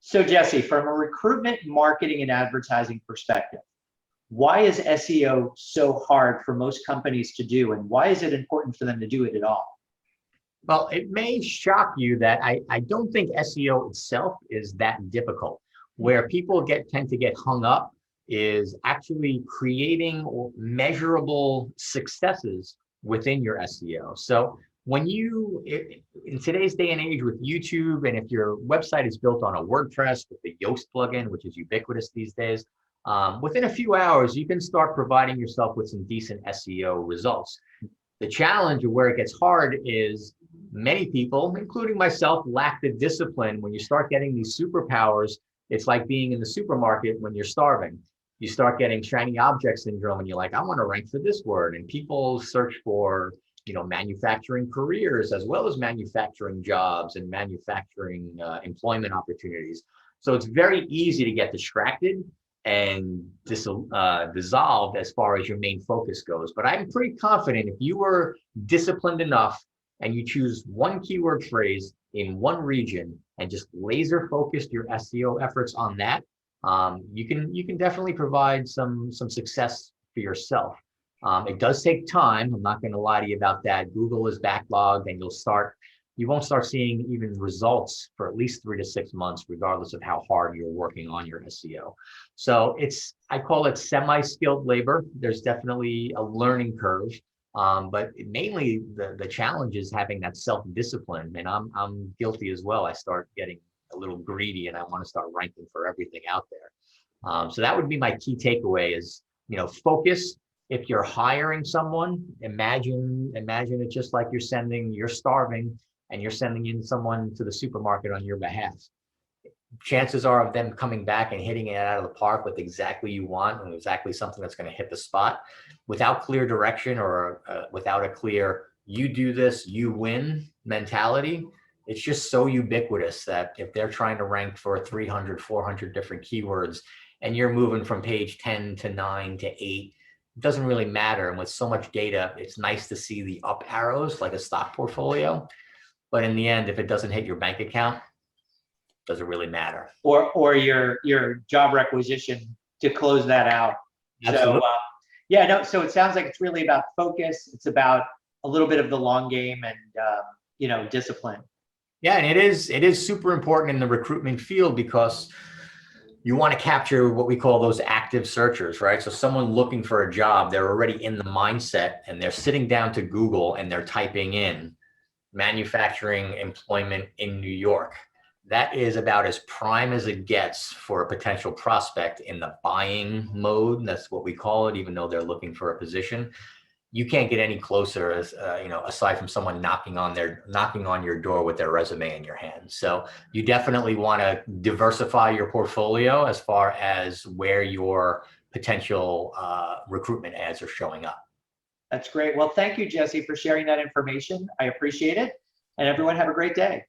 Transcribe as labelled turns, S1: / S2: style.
S1: So Jesse, from a recruitment, marketing, and advertising perspective, why is SEO so hard for most companies to do, and why is it important for them to do it at all?
S2: Well, it may shock you that I don't think SEO itself is that difficult. Where people tend to get hung up is actually creating measurable successes within your SEO. So when in today's day and age with YouTube, and if your website is built on a WordPress with the Yoast plugin, which is ubiquitous these days, within a few hours, you can start providing yourself with some decent SEO results. The challenge of where it gets hard is many people, including myself, lack the discipline. When you start getting these superpowers, it's like being in the supermarket when you're starving. You start getting shiny object syndrome and you're like, I want to rank for this word. And people search for, manufacturing careers as well as manufacturing jobs and manufacturing employment opportunities. So it's very easy to get distracted and dissolved as far as your main focus goes. But I'm pretty confident if you were disciplined enough and you choose one keyword phrase in one region and just laser focused your SEO efforts on that, you can definitely provide some success for yourself. It does take time. I'm not going to lie to you about that. Google is backlogged, and you won't start seeing even results for at least 3 to 6 months, regardless of how hard you're working on your SEO. So I call it semi-skilled labor. There's definitely a learning curve. But mainly the challenge is having that self-discipline, and I'm guilty as well. I start getting a little greedy, and I want to start ranking for everything out there. So that would be my key takeaway: is focus. If you're hiring someone, imagine it just like you're starving, and you're sending in someone to the supermarket on your behalf. Chances are of them coming back and hitting it out of the park with exactly you want and exactly something that's going to hit the spot without clear direction or without a clear, you do this, you win mentality. It's just so ubiquitous that if they're trying to rank for 300, 400 different keywords and you're moving from page 10 to 9 to 8, it doesn't really matter. And with so much data, it's nice to see the up arrows like a stock portfolio. But in the end, if it doesn't hit your bank account, does it really matter?
S1: Or your job requisition to close that out.
S2: Absolutely.
S1: So so it sounds like it's really about focus. It's about a little bit of the long game and discipline.
S2: Yeah, and it is super important in the recruitment field because you want to capture what we call those active searchers, right? So someone looking for a job, they're already in the mindset and they're sitting down to Google and they're typing in manufacturing employment in New York. That is about as prime as it gets for a potential prospect in the buying mode. That's what we call it, even though they're looking for a position. You can't get any closer as aside from someone knocking on your door with their resume in your hand. So you definitely want to diversify your portfolio as far as where your potential recruitment ads are showing up.
S1: That's great. Well, thank you, Jesse, for sharing that information. I appreciate it. And everyone have a great day.